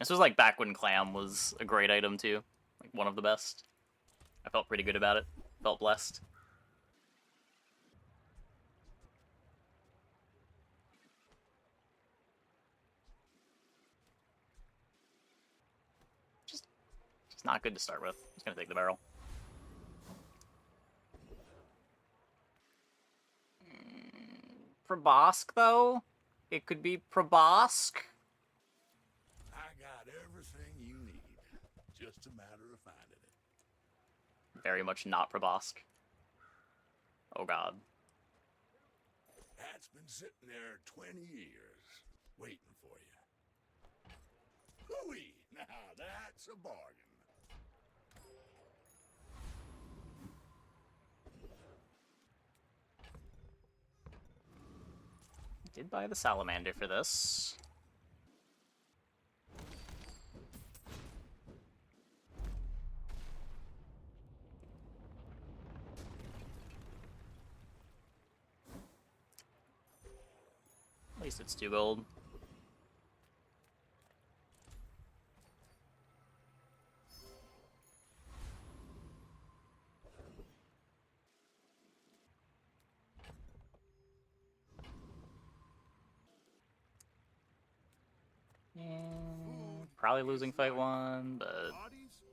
This was like back when Clam was a great item too. Like one of the best. I felt pretty good about it. Felt blessed. Just not good to start with. Just gonna take the barrel. Probosk, though? It could be Probosk? I got everything you need. Just a matter of finding it. Very much not Probosk. Oh god. That's been sitting there 20 years, waiting for you. Hooey! Now that's a bargain. Did buy the salamander for this. At least it's 2 gold. And probably losing fight 1, but Bodies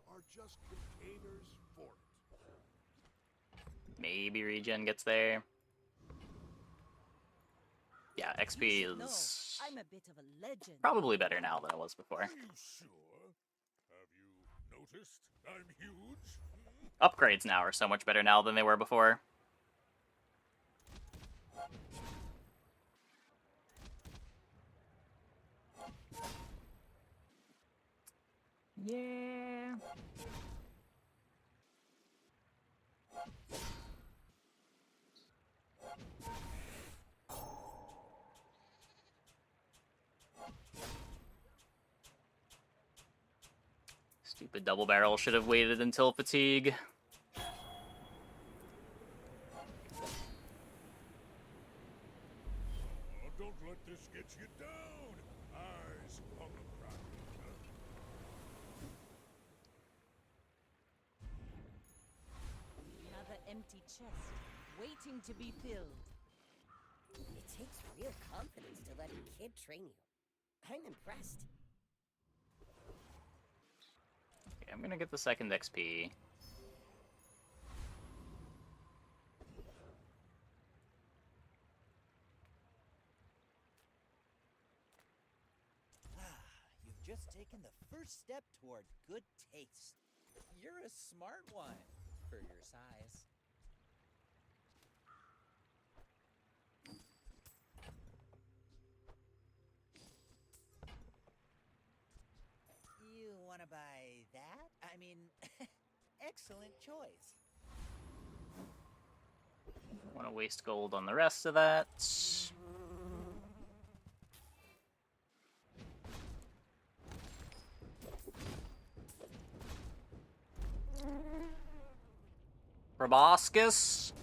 are just containers for it. maybe regen gets there. Yeah, XP is I'm a bit of a legend. probably better now than it was before. Are you sure? Have you noticed I'm huge? Upgrades now are so much better now than they were before. Yeah. Stupid double barrel should have waited until fatigue. Oh, don't let this get you down. Eyes on the prize. Another empty chest, waiting to be filled. It takes real confidence to let a kid train you. I'm impressed. Okay, I'm gonna get the second XP. You've just taken the first step toward good taste. You're a smart one for your size. You want to buy that? I mean, excellent choice. Want to waste gold on the rest of that. Proboscis.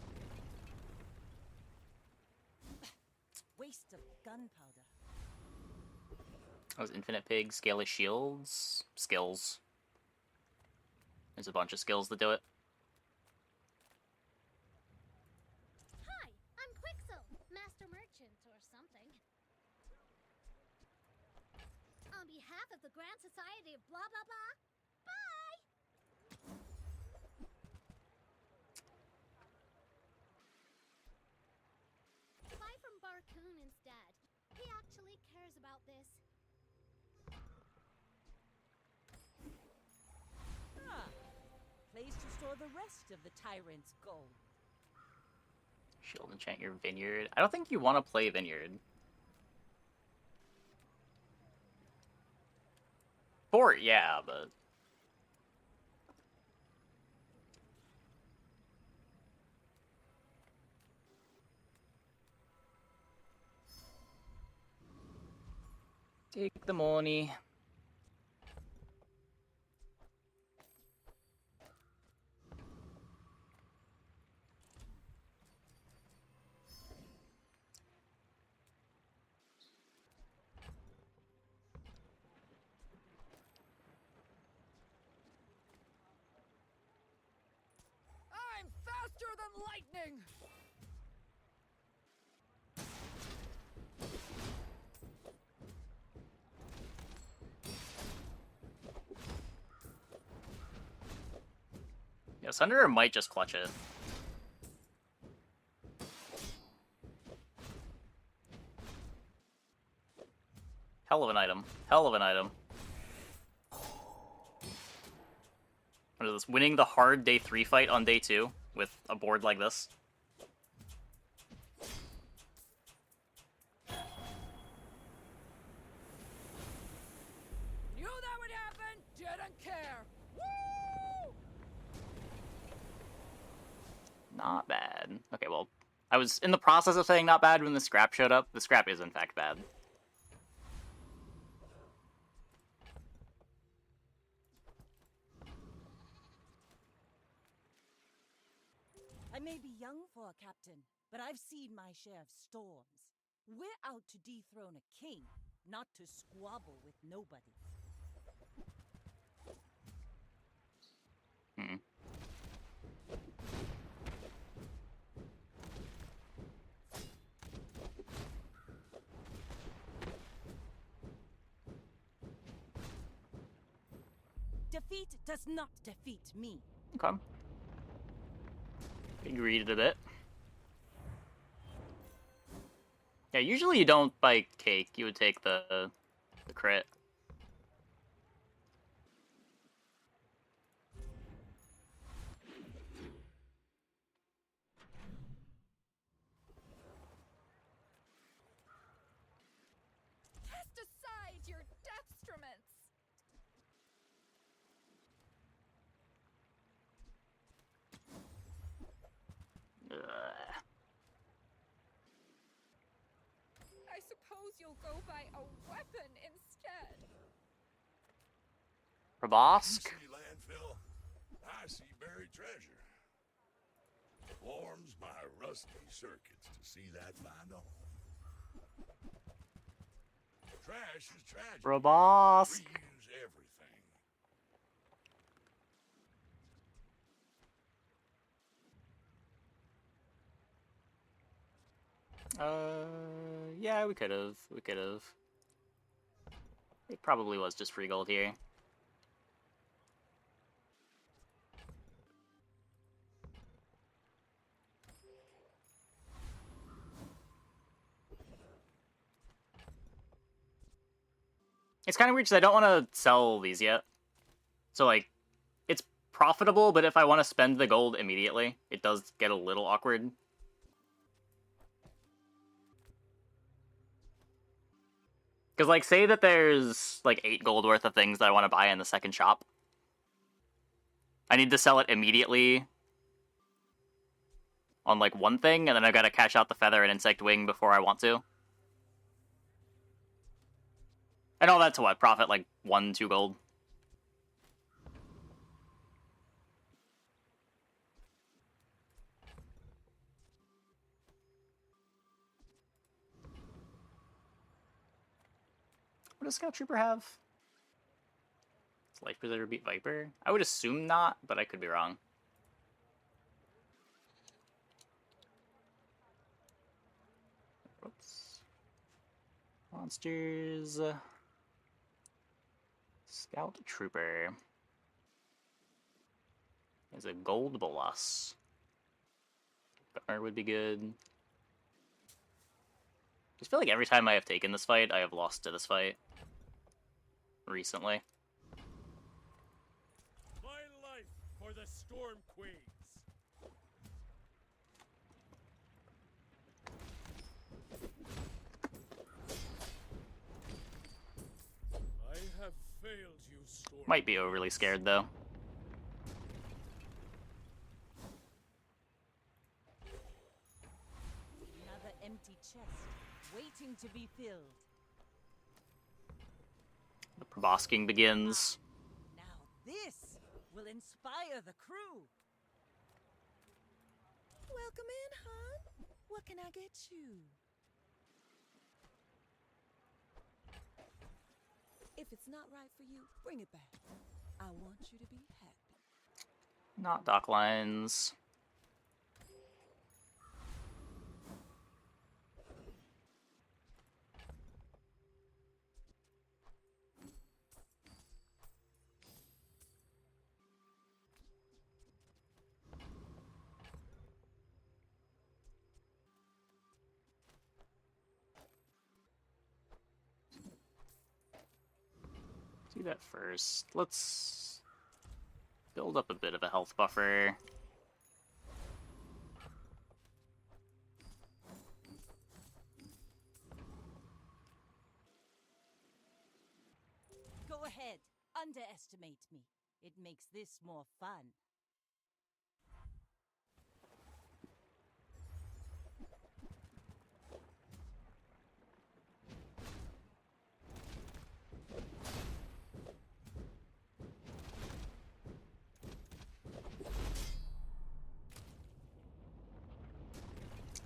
Waste of gunpowder. Those infinite pig, scaly shields, skills. There's a bunch of skills that do it. Hi, I'm Quixel, Master Merchant or something. On behalf of the Grand Society of blah blah blah, bye! Buy from Barcoon instead. He actually cares about this. Ah, place to store the rest of the tyrant's gold. Shield enchant your vineyard. I don't think you want to play vineyard. Fort, yeah, but take the money. lightning! Yeah, Sunderer might just clutch it. Hell of an item. Hell of an item. What is this? Winning the hard day 3 fight on day 2 with a board like this. Knew that would happen! Didn't care! Woo! Not bad. Okay, well, I was in the process of saying not bad when the scrap showed up. The scrap is in fact bad. I may be young for a captain, but I've seen my share of storms. We're out to dethrone a king, not to squabble with nobody. Hmm. Defeat does not defeat me. Okay. Agreed a bit. Yeah, usually you don't buy cake. You would take the crit. Cast aside your deathstruments. Ugh. I suppose you'll go by a weapon instead. You Probosk? see landfill? I see buried treasure. Warms my rusty circuits to see that find on. Trash is tragic. Probosk! Reuse everything. Yeah, we could've. We could've. It probably was just free gold here. It's kind of weird because I don't want to sell these yet. So, like, it's profitable, but if I want to spend the gold immediately, it does get a little awkward. Because, like, say that there's, like, 8 gold worth of things that I want to buy in the second shop. I need to sell it immediately on, like, one thing, and then I've got to cash out the feather and insect wing before I want to. And all that to what? Profit, like, 1-2 gold? What does Scout Trooper have? Does Life Preserver beat Viper? I would assume not, but I could be wrong. Whoops. Monsters. Scout Trooper. Is a gold bolas. Gunner would be good. I just feel like every time I have taken this fight, I have lost to this fight. Recently. My life for the Storm Queens. I have failed you, Storm. Might be overly scared, though. Another empty chest, waiting to be filled. The probosking begins. Now this will inspire the crew. Welcome in, hon. What can I get you? If it's not right for you, bring it back. I want you to be happy. Not dock lines. Do that first. Let's build up a bit of a health buffer. Go ahead, underestimate me. It makes this more fun.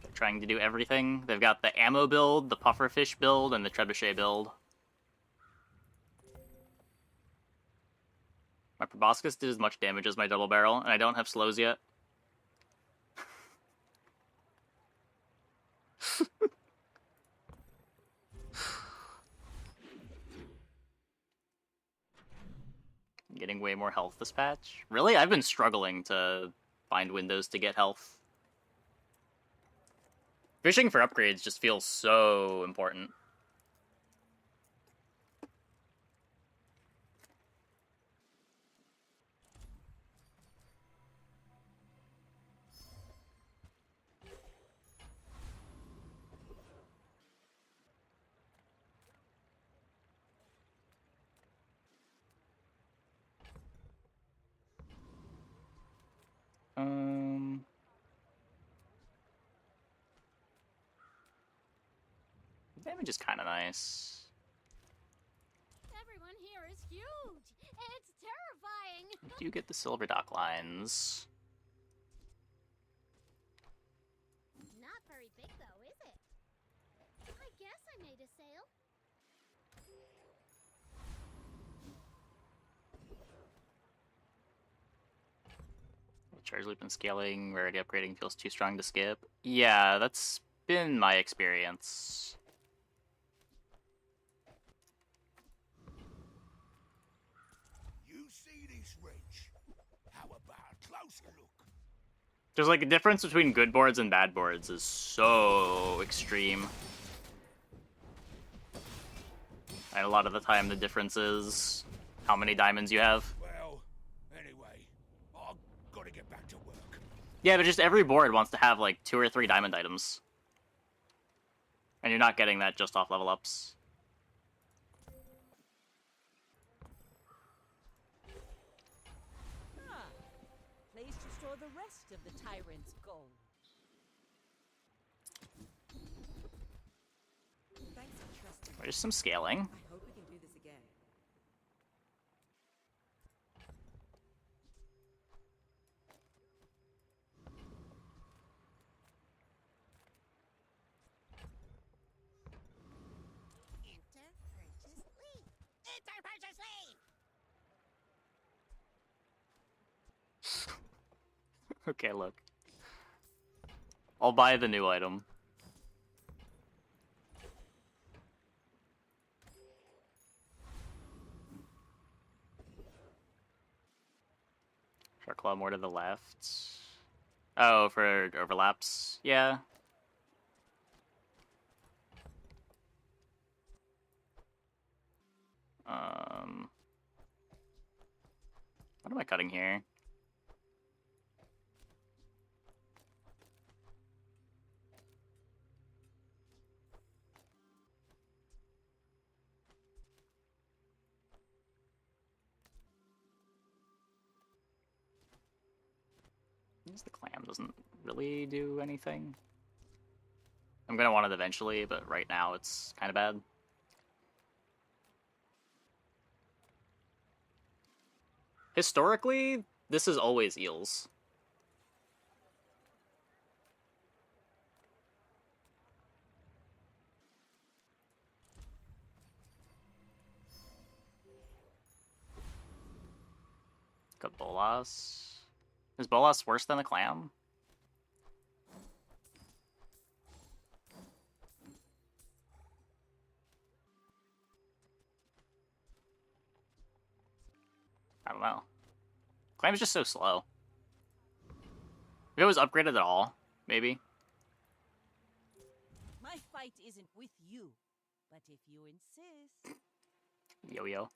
They're trying to do everything. They've got the ammo build, the pufferfish build, and the trebuchet build. My proboscis did as much damage as my double barrel, and I don't have slows yet. Getting way more health this patch. Really? I've been struggling to find windows to get health. Fishing for upgrades just feels so important. Damage is kind of nice. Everyone here is huge. It's terrifying. Do you get the silver dock lines? Not very big though, is it? I guess I made a sale. Charge loop and scaling, rarity upgrading feels too strong to skip. Yeah, that's been my experience. You see this wrench? How about a closer look? There's like a difference between good boards and bad boards is so extreme. And a lot of the time the difference is how many diamonds you have. Well, anyway, I've got to get back to work. Yeah, but just every board wants to have like 2 or 3 diamond items. And you're not getting that just off level ups. Ah, place to store the rest of the tyrant's gold. Thanks for trusting. There's some scaling. I hope we can do this again. Enter purchase lead. Enter purchase lead. Okay, look. I'll buy the new item. Shark Claw more to the left. Oh, for overlaps. Yeah. What am I cutting here? The clam doesn't really do anything. I'm gonna want it eventually, but right now it's kind of bad. Historically, this is always eels. Got Bolas. Is Bolas worse than the clam? I don't know. Clam's just so slow. If it was upgraded at all, maybe. My fight isn't with you, but if you insist. Yo-yo.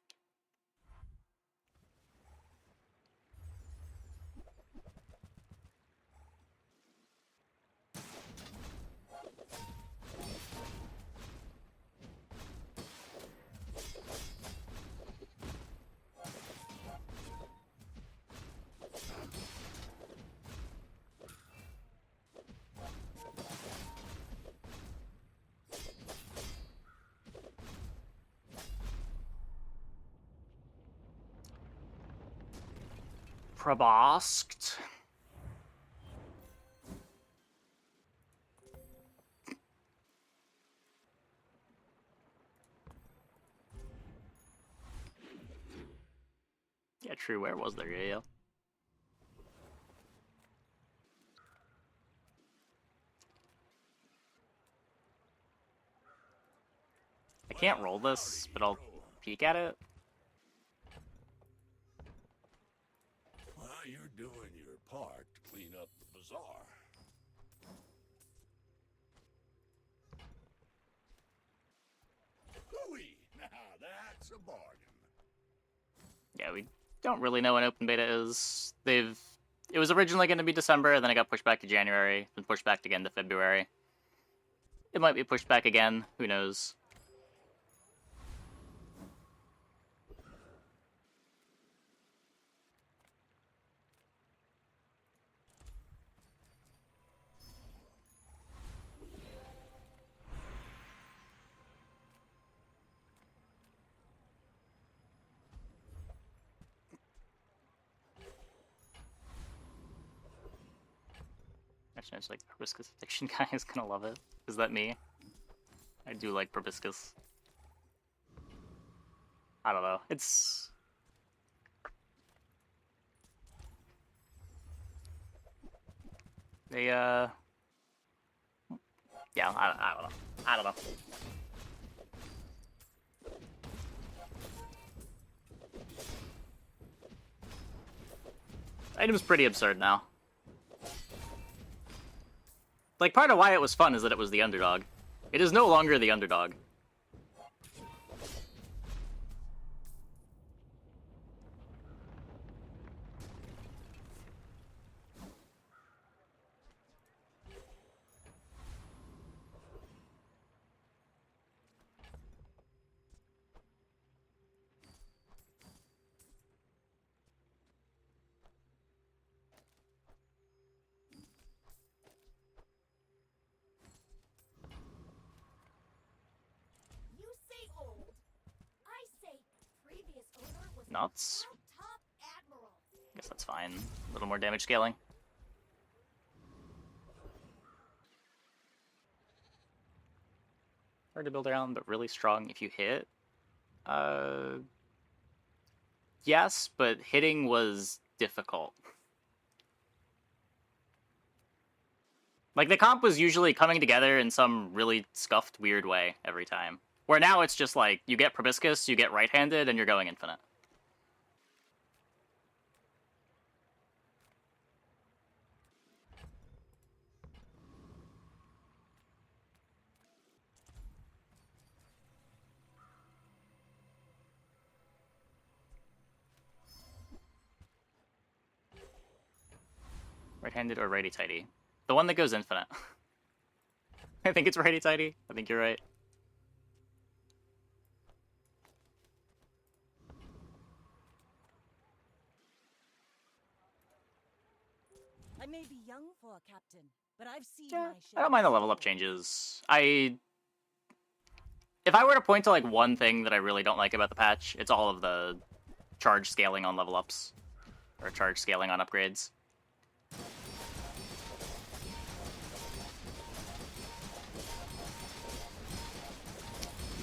Probosked. Yeah, true. Where was there? Yeah. I can't roll this, but I'll peek at it. Well, you're doing your part to clean up the bazaar. Hooey! Now that's a bargain. Yeah, we don't really know when open beta is. It was originally going to be December, and then it got pushed back to January, then pushed back again to February. It might be pushed back again. Who knows? Actually, it's like Proboscis Addiction guy is gonna love it. Is that me? I do like Proboscis. I don't know. It's... They, Yeah, I don't know. I don't know. Item's pretty absurd now. Like, part of why it was fun is that it was the underdog. It is no longer the underdog. You say old. I say previous owner was Nuts. top admiral. Guess that's fine. A little more damage scaling. Hard to build around, but really strong if you hit. Yes, but hitting was difficult. Like, the comp was usually coming together in some really scuffed, weird way every time. Where now it's just like, you get Proboscis, you get right-handed, and you're going infinite. Right-handed or righty-tighty? The one that goes infinite. I think it's righty-tighty. I think you're right. I may be young for a captain, but I've seen Yeah, my share. I don't mind the level up changes. If I were to point to like one thing that I really don't like about the patch, it's all of the charge scaling on level ups. Or charge scaling on upgrades.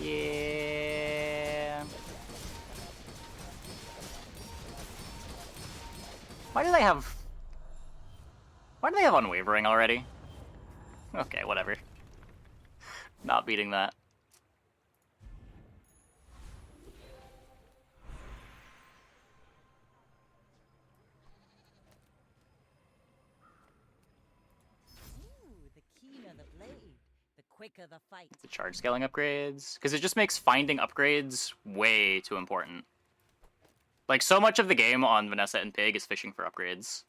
Yeah. Why do they have unwavering already? Okay, whatever. Not beating that. Ooh, the keener the blade, the quicker the fight. The charge scaling upgrades, because it just makes finding upgrades way too important. Like, so much of the game on Vanessa and Pig is fishing for upgrades.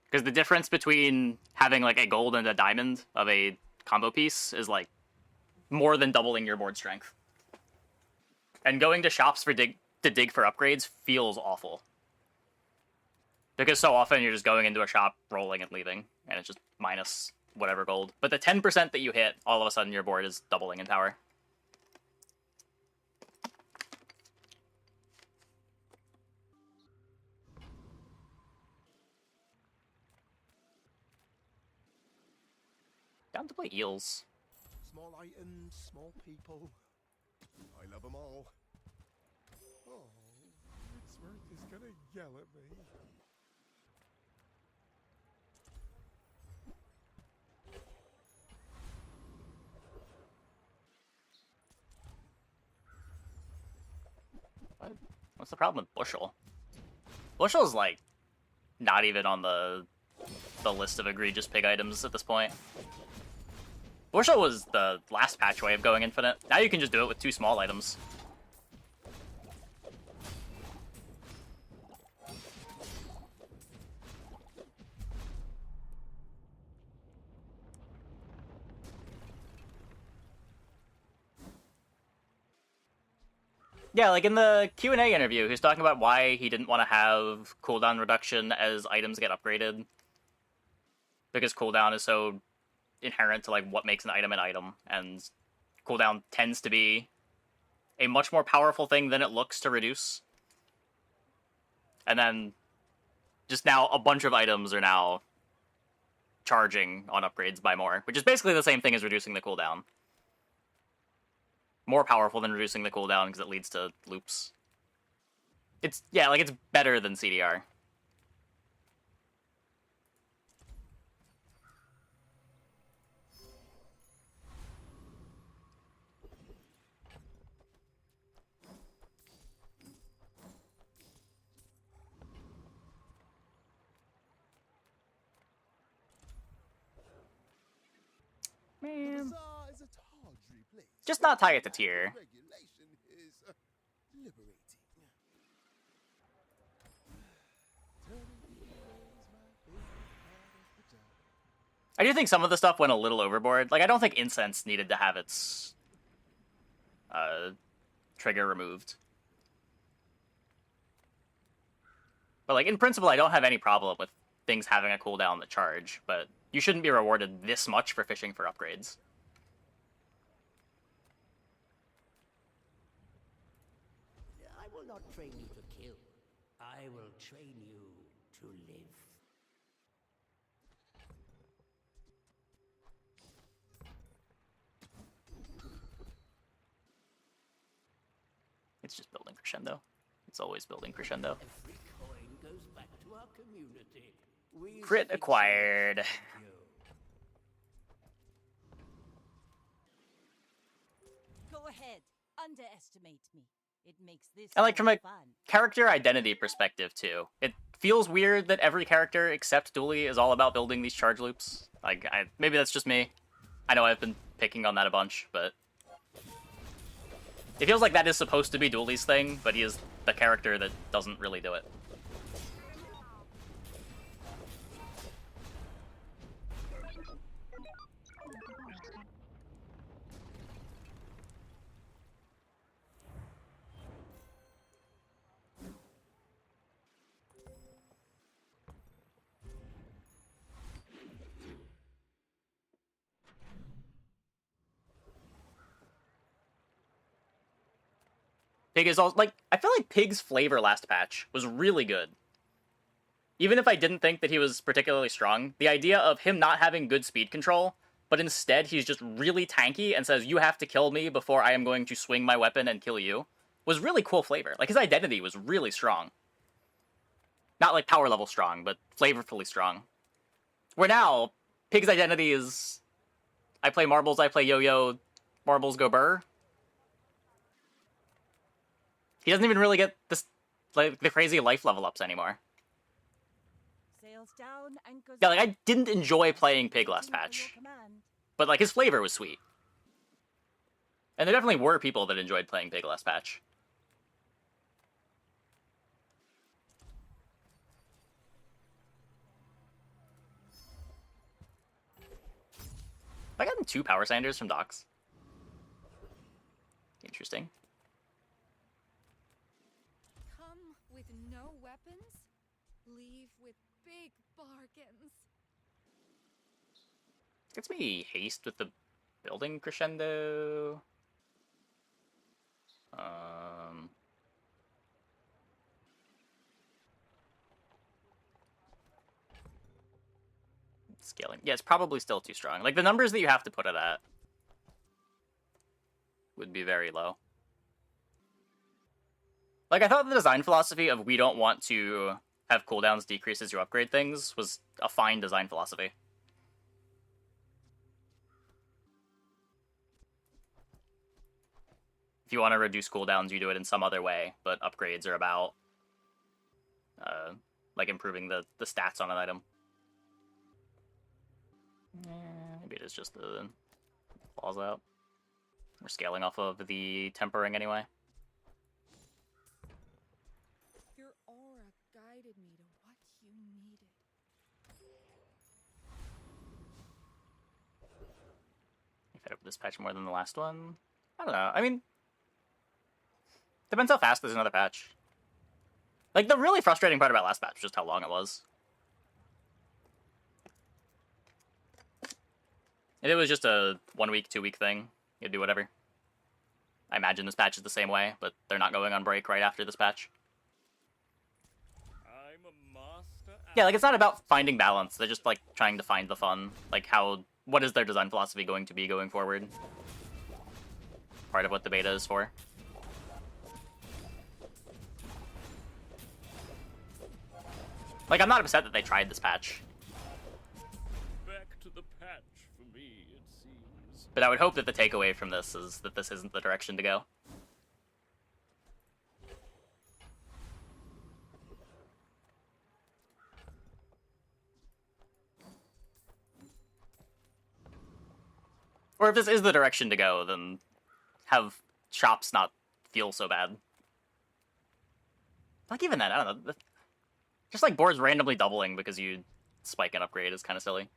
Because the difference between having, like, a gold and a diamond of a combo piece is, like, more than doubling your board strength. And going to shops to dig for upgrades feels awful. Because so often you're just going into a shop, rolling, and leaving, and it's just minus whatever gold. But the 10% that you hit, all of a sudden your board is doubling in power. Down to play eels. Small items, small people. I love them all. Oh, Iceberg is gonna yell at me. What's the problem with Bushel? Bushel's like not even on the list of egregious pig items at this point. Bushel was the last patch way of going infinite. Now you can just do it with 2 small items. Yeah, like in the Q&A interview, he was talking about why he didn't want to have cooldown reduction as items get upgraded. Because cooldown is so inherent to like what makes an item, and cooldown tends to be a much more powerful thing than it looks to reduce. And then just now a bunch of items are now charging on upgrades by more, which is basically the same thing as reducing the cooldown. More powerful than reducing the cooldown because it leads to loops. It's, yeah, like it's better than CDR. Man. Bazaar is a tawdry place. Just not tie it to tier. Regulation is liberating. I do think some of the stuff went a little overboard. Like, I don't think incense needed to have its trigger removed. But, like, in principle, I don't have any problem with things having a cooldown that charge, but you shouldn't be rewarded this much for fishing for upgrades. I will not train you to kill. I will train you to live. It's just building crescendo. It's always building crescendo. Every coin goes back to our community. We Crit speak acquired. thank you. Go ahead. Underestimate me. It makes this And like from a more fun. character identity perspective too, it feels weird that every character except Dooley is all about building these charge loops. Like, maybe that's just me. I know I've been picking on that a bunch, but it feels like that is supposed to be Dooley's thing, but he is the character that doesn't really do it. Pig is also, like, I feel like Pig's flavor last patch was really good. Even if I didn't think that he was particularly strong, the idea of him not having good speed control, but instead he's just really tanky and says, you have to kill me before I am going to swing my weapon and kill you, was really cool flavor. Like, his identity was really strong. Not, like, power level strong, but flavorfully strong. Where now, Pig's identity is, I play marbles, I play yo-yo, marbles go burr. He doesn't even really get this, like, the crazy life level ups anymore. Sails down, anchors Yeah, like, up. I didn't enjoy playing Pig last Waiting for your patch, command. but, like, his flavor was sweet. And there definitely were people that enjoyed playing Pig last patch. Have I gotten 2 Power Sanders from Docs? Interesting. Come with no weapons, leave with big bargains. Gets me haste with the building crescendo. Scaling. Yeah, it's probably still too strong. Like, the numbers that you have to put it at would be very low. Like, I thought the design philosophy of we don't want to have cooldowns decrease as you upgrade things was a fine design philosophy. If you want to reduce cooldowns, you do it in some other way, but upgrades are about, like, improving the stats on an item. Maybe it is just the balls out. We're scaling off of the tempering anyway. Your aura guided me to what you needed. You fed up with this patch more than the last one? I don't know. I mean, depends how fast there's another patch. Like, the really frustrating part about last patch was just how long it was. If it was just a 1 week, 2 week thing, you'd do whatever. I imagine this patch is the same way, but they're not going on break right after this patch. I'm a master. Yeah, like, it's not about finding balance. They're just, like, trying to find the fun. Like, what is their design philosophy going to be going forward? Part of what the beta is for. Like, I'm not upset that they tried this patch. Back to the patch for me, it seems. But I would hope that the takeaway from this is that this isn't the direction to go. Or if this is the direction to go, then have shops not feel so bad. Like, even then, I don't know. Just, like, boards randomly doubling because you spike an upgrade is kind of silly.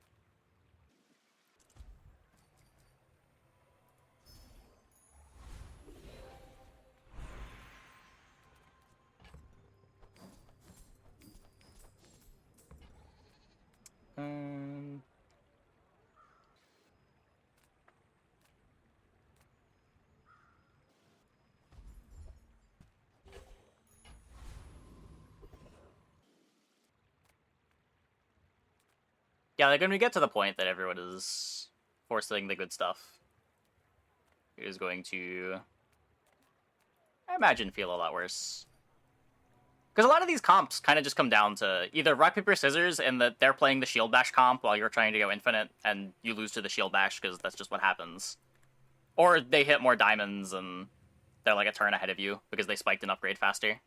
Yeah, like, when we get to the point that everyone is forcing the good stuff, it is going to, I imagine, feel a lot worse. Because a lot of these comps kind of just come down to either rock, paper, scissors, and that they're playing the shield bash comp while you're trying to go infinite, and you lose to the shield bash because that's just what happens. Or they hit more diamonds and they're like a turn ahead of you because they spiked an upgrade faster.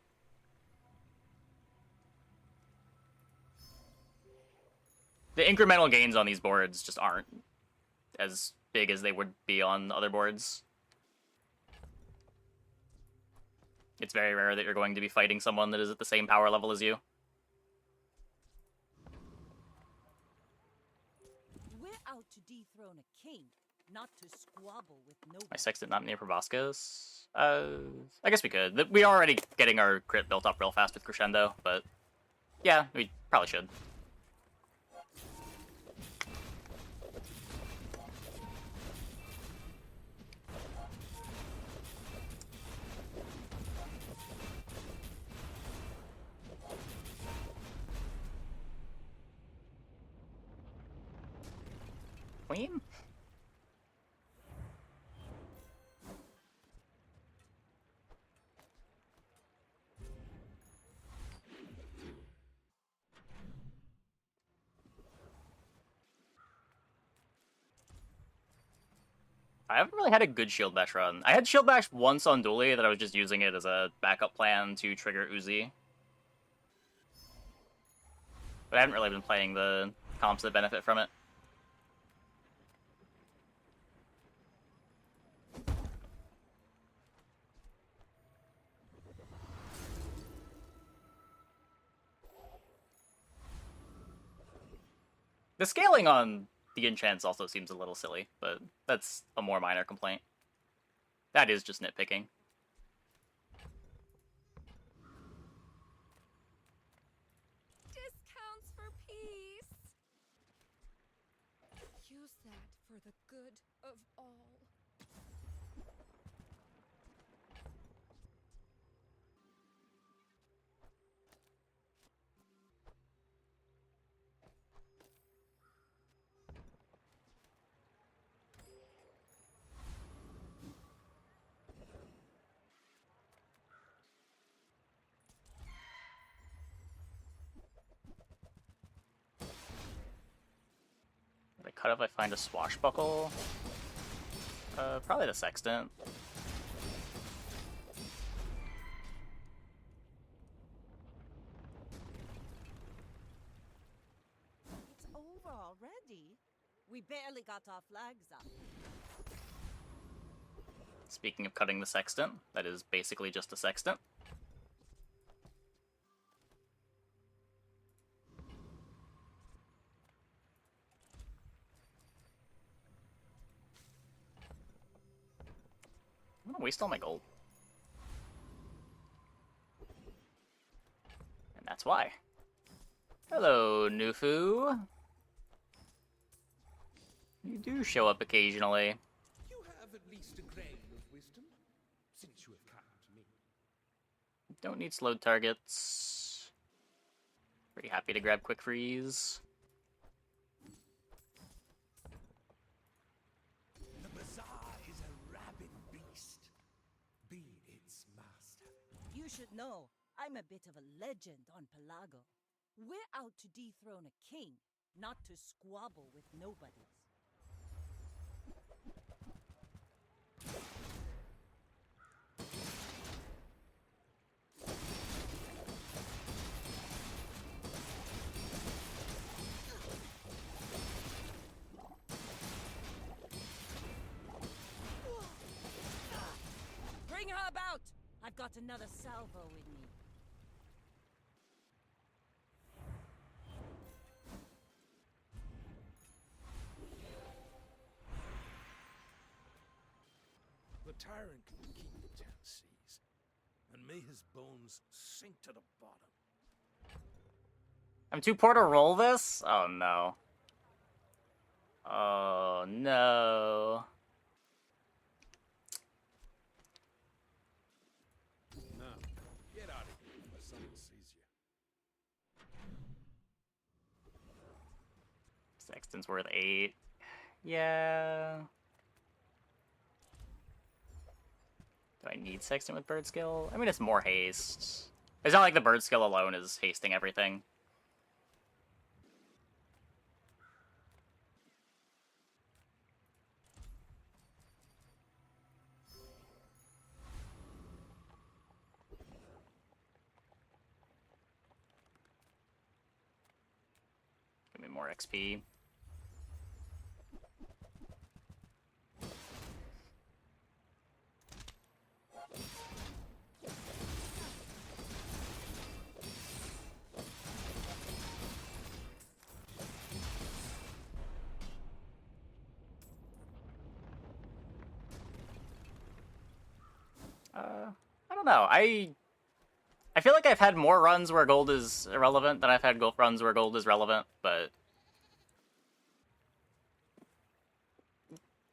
The incremental gains on these boards just aren't as big as they would be on other boards. It's very rare that you're going to be fighting someone that is at the same power level as you. We're out to dethrone a king, not to squabble with nobody. My sextant not near Proboscis? I guess we could. We are already getting our crit built up real fast with Crescendo, but yeah, we probably should. Queen? I haven't really had a good Shield Bash run. I had Shield Bash once on Dually that I was just using it as a backup plan to trigger Uzi. But I haven't really been playing the comps that benefit from it. The scaling on the enchants also seems a little silly, but that's a more minor complaint. That is just nitpicking. Discounts for peace. Use that for the good of all. cut if I find a swashbuckle? Probably the sextant. It's over already. We barely got our flags up. Speaking of cutting the sextant, that is basically just a sextant. I'm gonna waste all my gold. And that's why. Hello, Nufu. You do show up occasionally. You have at least a grain of wisdom, since you have come to me. Don't need slowed targets. Pretty happy to grab quick freeze. The Bazaar is a rabid beast. Be its master. You should know, I'm a bit of a legend on Pelago. We're out to dethrone a king, not to squabble with nobodies. Bring her about! I've got another salvo in me. The tyrant can keep the 10 seas, and may his bones sink to the bottom. I'm too poor to roll this? Oh no. Oh no. No, get out of here before someone sees you. Sexton's worth 8. Yeah. Do I need Sextant with bird skill? I mean, it's more haste. It's not like the bird skill alone is hasting everything. Give me more XP. I don't know. I feel like I've had more runs where gold is irrelevant than I've had runs where gold is relevant, but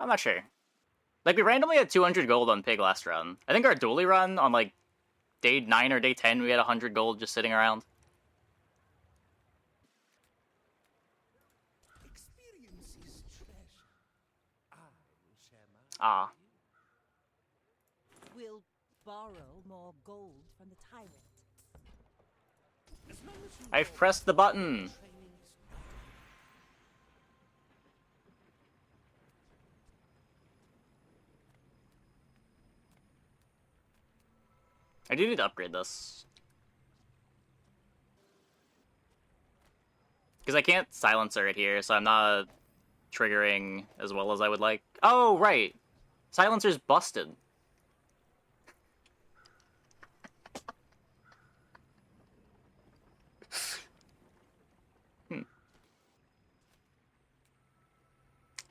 I'm not sure. Like, we randomly had 200 gold on Pig last run. I think our dually run on, like, day 9 or day 10, we had 100 gold just sitting around. Experience is treasure. I will share mine. Ah. We'll borrow more gold from the tyrant. As long as you I've pressed the button! training is I do need to upgrade this. Because I can't silencer it here, so I'm not triggering as well as I would like. Oh, right! Silencer's busted.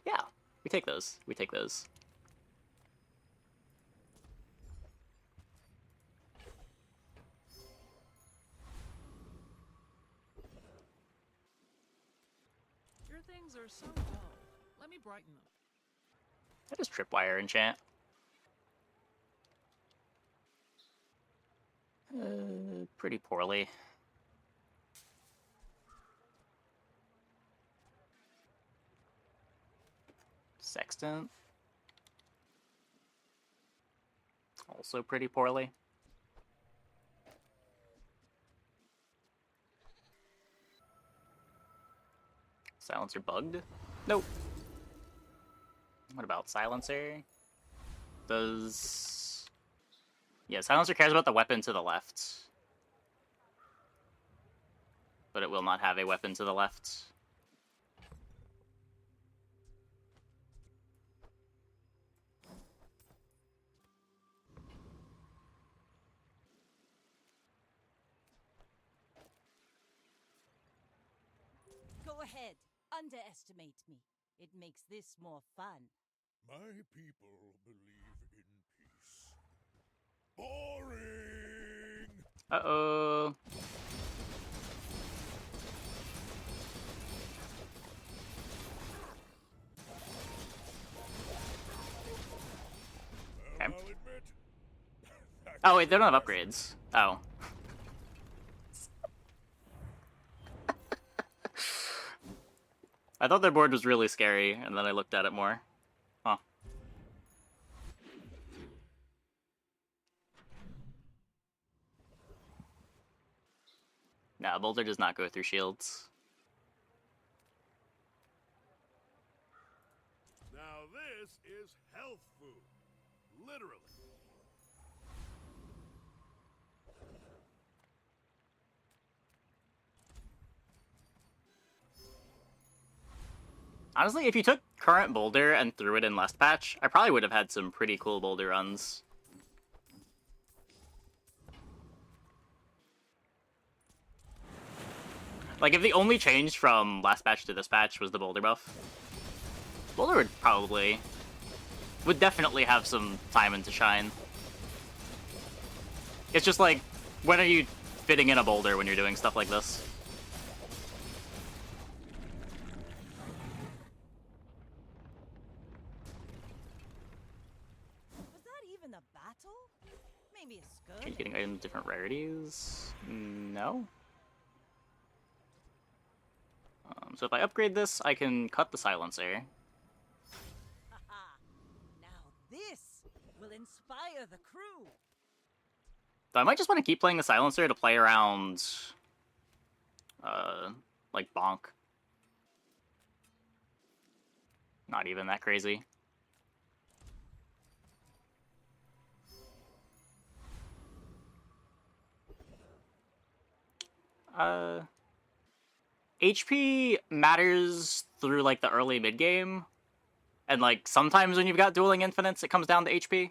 Yeah, we take those. We take those. Your things are so dull. Let me brighten them. That is tripwire enchant. Pretty poorly. Sextant. Also pretty poorly. Silencer bugged? Nope. What about Silencer? Does... Yeah, Silencer cares about the weapon to the left. But it will not have a weapon to the left. Go ahead. Underestimate me. It makes this more fun. My people believe in peace. Boring! Uh-oh. Okay. I'll admit, Oh, wait, they don't have upgrades. Oh. I thought their board was really scary, and then I looked at it more. Huh. Nah, Boulder does not go through shields. now this is health food. Literally. Honestly, if you took current Boulder and threw it in last patch, I probably would have had some pretty cool Boulder runs. Like, if the only change from last patch to this patch was the Boulder buff, Boulder would definitely have some time and to shine. It's just like, when are you fitting in a Boulder when you're doing stuff like this? Was that even a battle? Maybe a Are you skirmish. getting items with different rarities? No? So if I upgrade this, I can cut the Silencer. Haha. Now this will inspire the crew. So I might just want to keep playing the Silencer to play around, like Bonk. Not even that crazy. HP matters through, like, the early mid-game. And, like, sometimes when you've got dueling infinites, it comes down to HP.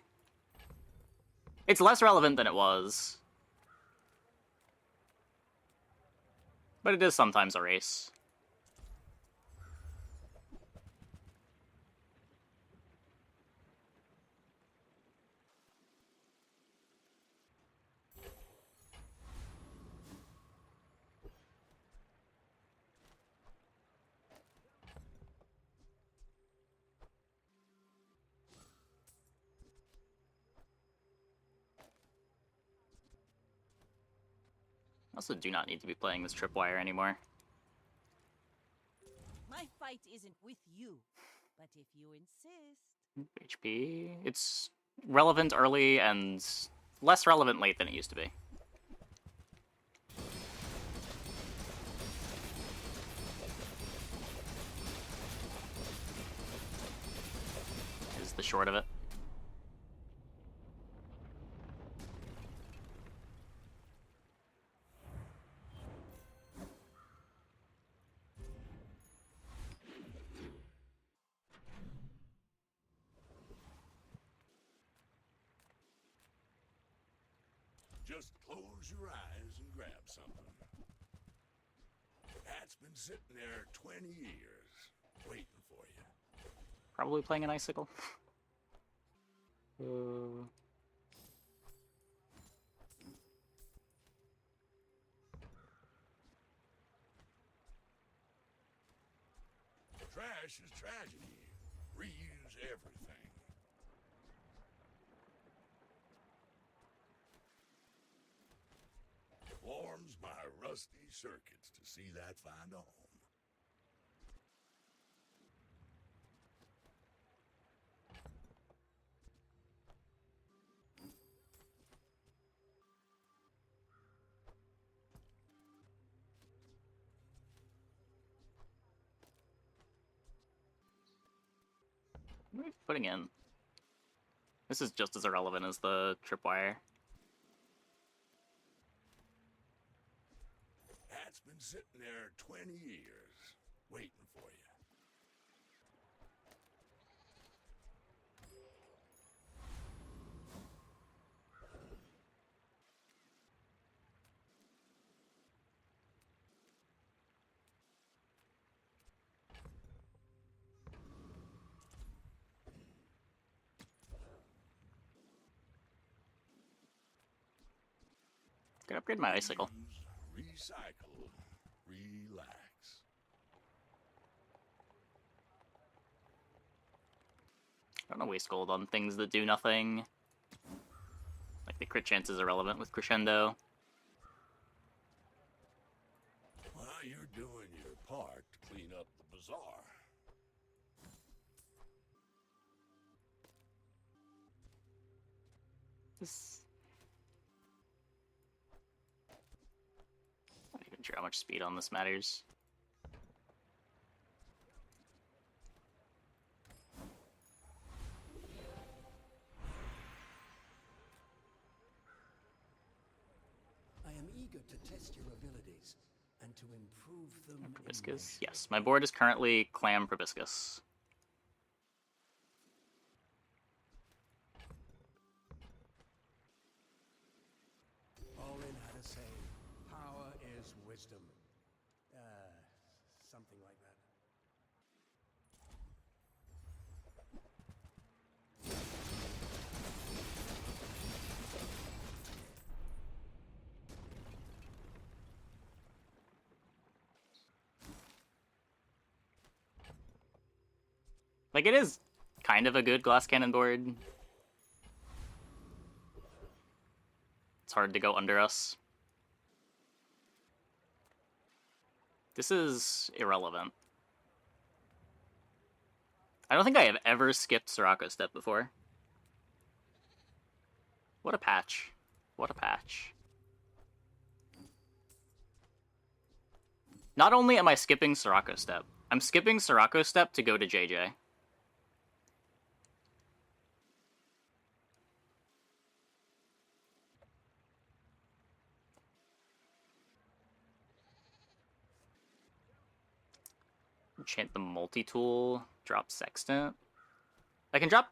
It's less relevant than it was. But it is sometimes a race. I also do not need to be playing this tripwire anymore. My fight isn't with you, but if you insist. HP. It's relevant early and less relevant late than it used to be. Is the short of it. Just close your eyes and grab something. That's been sitting there 20 years, waiting for you. Probably playing an icicle. Trash is tragedy. Reuse everything. Warms my rusty circuits to see that find a home. What are we putting in? This is just as irrelevant as the tripwire. That's been sitting there 20 years, waiting for you. Could upgrade my icicle. Reuse, recycle, relax. I don't know, waste gold on things that do nothing. Like the crit chance is irrelevant with Crescendo. Well, you're doing your part to clean up the bazaar. This... Not even sure how much speed on this matters. I am eager to test your abilities and to improve them. Proboscis? Yes, my board is currently Clam Proboscis. Olin had a saying, power is wisdom. Something like that. Like, it is kind of a good glass cannon board. It's hard to go under us. This is irrelevant. I don't think I have ever skipped Sirocco Step before. What a patch. What a patch. Not only am I skipping Sirocco Step, I'm skipping Sirocco Step to go to JJ. Enchant the multi-tool, drop Sextant. I can drop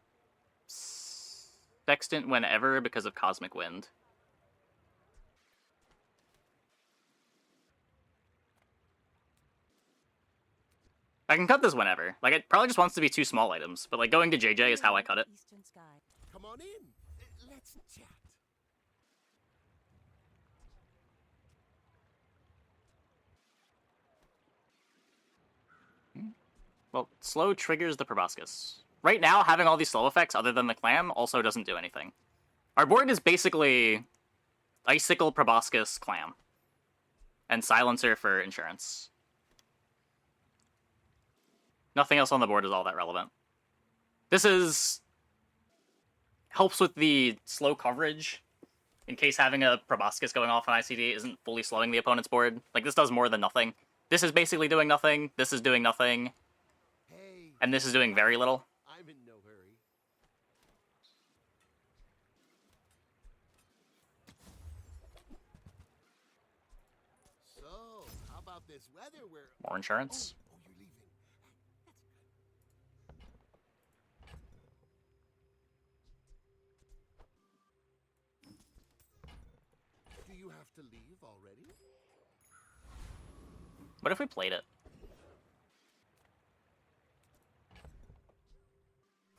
Sextant whenever because of Cosmic Wind. I can cut this whenever. Like, it probably just wants to be 2 small items, but like going to JJ is how I cut it. Come on in. Let's chat. Well, slow triggers the Proboscis. Right now, having all these slow effects other than the Clam also doesn't do anything. Our board is basically Icicle, Proboscis, Clam. And Silencer for insurance. Nothing else on the board is all that relevant. This is... helps with the slow coverage, in case having a Proboscis going off on ICD isn't fully slowing the opponent's board. Like, this does more than nothing. This is basically doing nothing, this is doing nothing, and this is doing very little. I'm in no hurry. So, how about this weather where... More insurance. Oh, you're leaving. That's good. Do you have to leave already? What if we played it?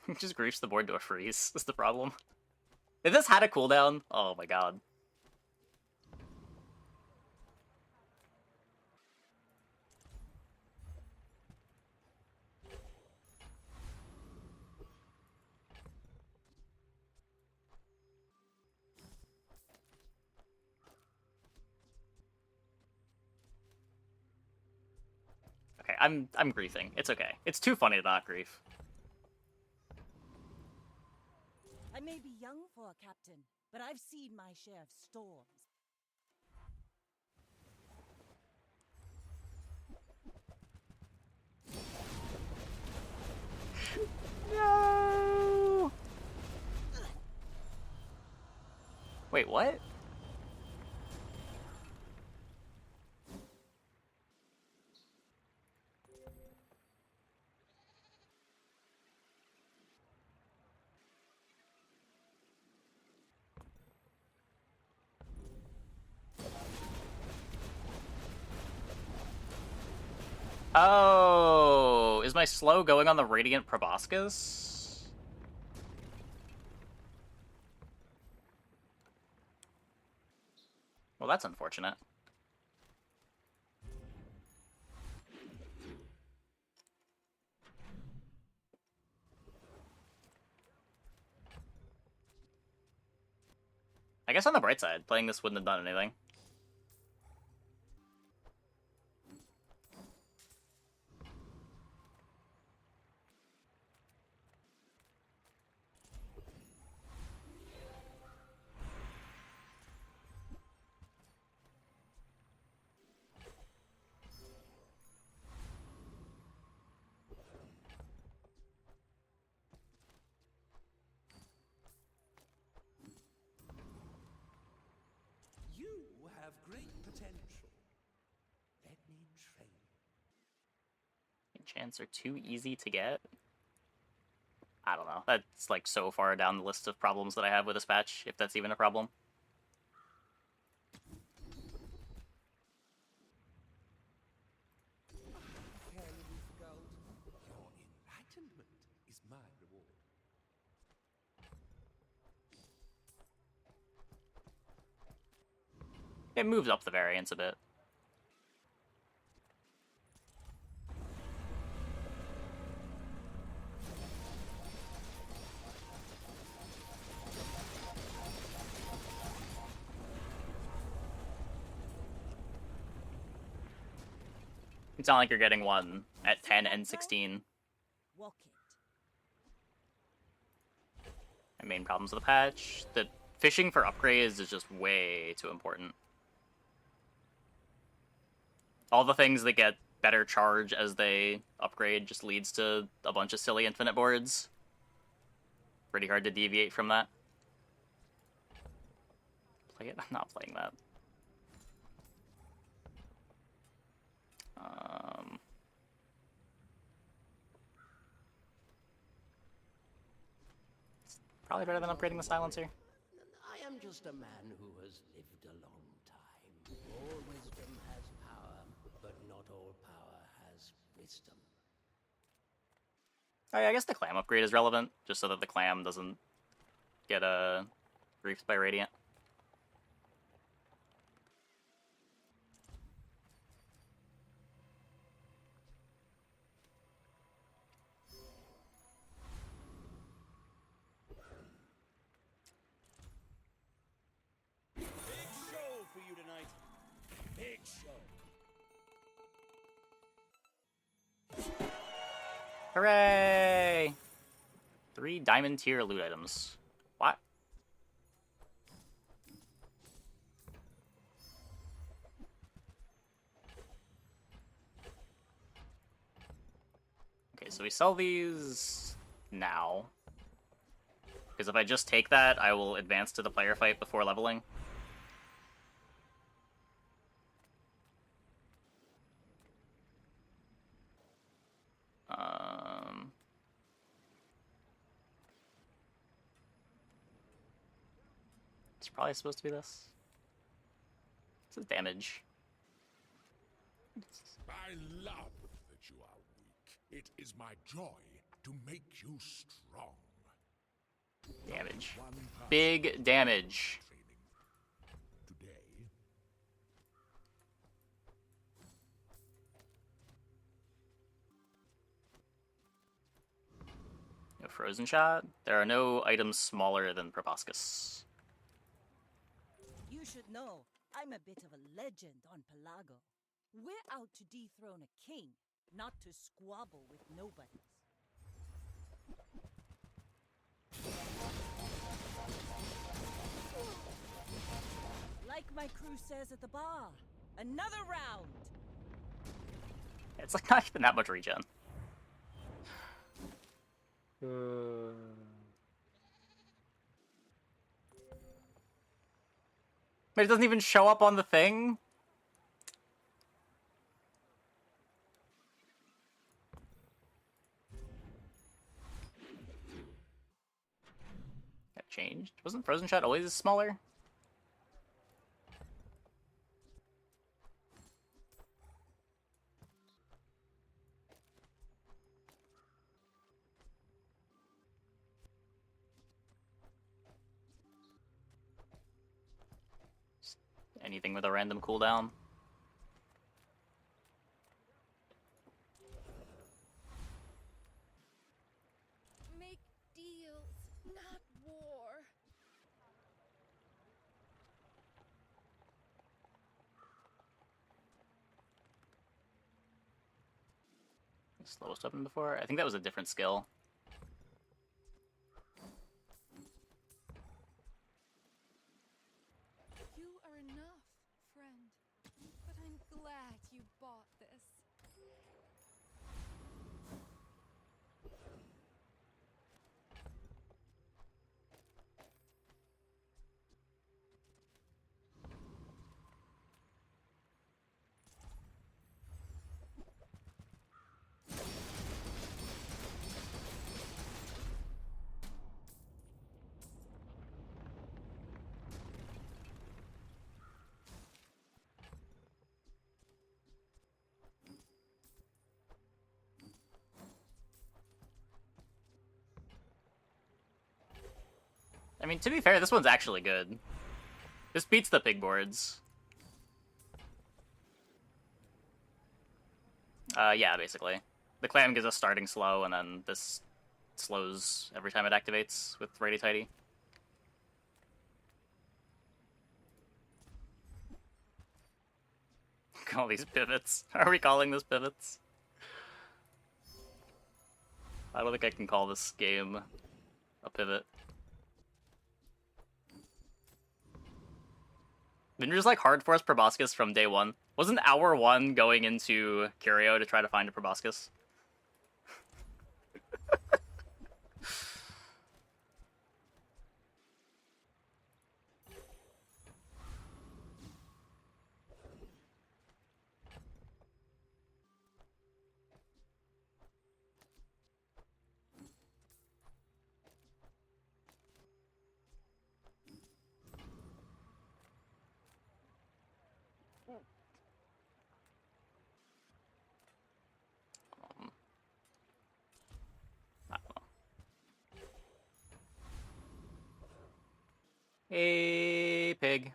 It just griefs the board to a freeze, is the problem. If this had a cooldown, oh my god. Okay, I'm griefing. It's okay. It's too funny to not grief. I may be young for a captain, but I've seen my share of storms. No! Wait, what? Oh, is my slow going on the Radiant Proboscis? Well, that's unfortunate. I guess on the bright side, playing this wouldn't have done anything. You have great potential. Let me train you. Enchants are too easy to get. I don't know. That's like so far down the list of problems that I have with this patch, if that's even a problem. Your enlightenment is my reward. It moves up the variance a bit. It's not like you're getting one at 10 and 16. Walk it. My main problems with the patch, the fishing for upgrades is just way too important. All the things that get better charge as they upgrade just leads to a bunch of silly infinite boards. Pretty hard to deviate from that. Play it? I'm not playing that. It's probably better than upgrading the silencer. I am just a man who has lived a long time. All wisdom has power, but not all power has wisdom. Oh yeah, I guess the clam upgrade is relevant, just so that the clam doesn't get griefed by Radiant. Big show for you tonight. Big show. Hooray! 3 diamond tier loot items. What? Okay, so we sell these now. Because if I just take that, I will advance to the player fight before leveling. It's probably supposed to be this. This is damage. I love that you are weak. It is my joy to make you strong. Damage. Big damage. Today. No frozen shot. There are no items smaller than Proboscis. You should know, I'm a bit of a legend on Pelago. We're out to dethrone a king, not to squabble with nobodies. Like my crew says at the bar, another round! It's like not even that much regen. But it doesn't even show up on the thing? That changed? Wasn't Frozen Shot always smaller? Anything with a random cooldown? Make deals, not war. Slowest weapon before? I think that was a different skill. You are enough, friend. But I'm glad you bought this. I mean, to be fair, this one's actually good. This beats the pig boards. Yeah, basically. The clam gives us starting slow, and then this slows every time it activates with Righty Tighty. Call these pivots. Are we calling this pivots? I don't think I can call this game a pivot. Didn't you just like hard force proboscis from day one? Wasn't hour one going into Curio to try to find a proboscis? Hey, pig.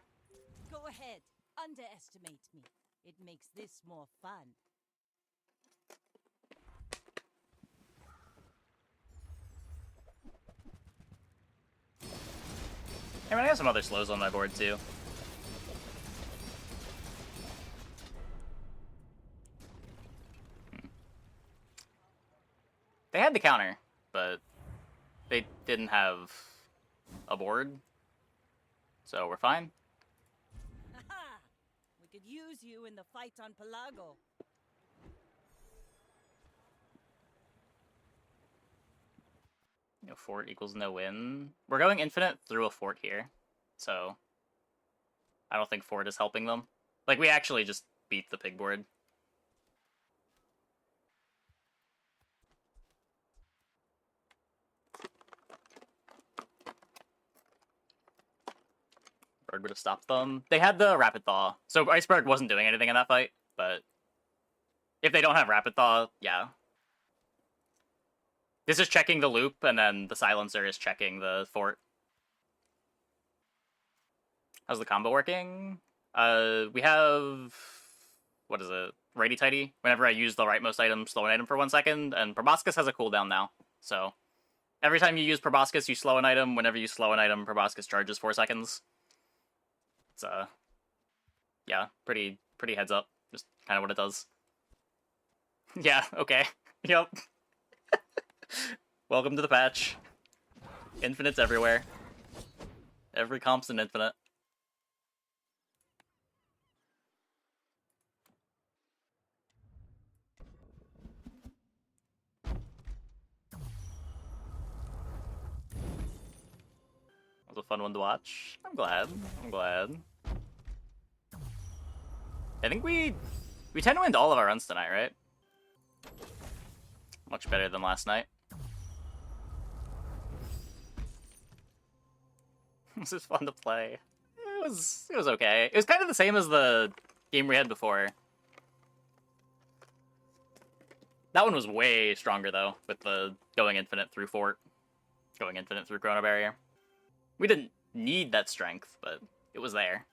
Go ahead. Underestimate me. It makes this more fun. I mean, I have some other slows on my board, too. They had the counter, but they didn't have a board, so we're fine. Aha! We could use you in the fight on Pelago. You know, fort equals no win. We're going infinite through a fort here, so I don't think fort is helping them. Like, we actually just beat the pig board. Berg would have stopped them. They had the Rapid Thaw, so Iceberg wasn't doing anything in that fight, but if they don't have Rapid Thaw, yeah. This is checking the loop, and then the Silencer is checking the fort. How's the combo working? We have... what is it? Righty Tighty. Whenever I use the rightmost item, slow an item for 1 second, and Proboscis has a cooldown now, so every time you use Proboscis, you slow an item. Whenever you slow an item, Proboscis charges 4 seconds. It's, yeah, pretty heads up. Just kind of what it does. Yeah, okay. Yep. Welcome to the patch. Infinites everywhere. Every comp's an infinite. That was a fun one to watch. I'm glad. I'm glad. I think we tend to win all of our runs tonight, right? Much better than last night. This is fun to play. It was okay. It was kind of the same as the game we had before. That one was way stronger though, with the going infinite through fort, going infinite through Chrono Barrier. We didn't need that strength, but it was there.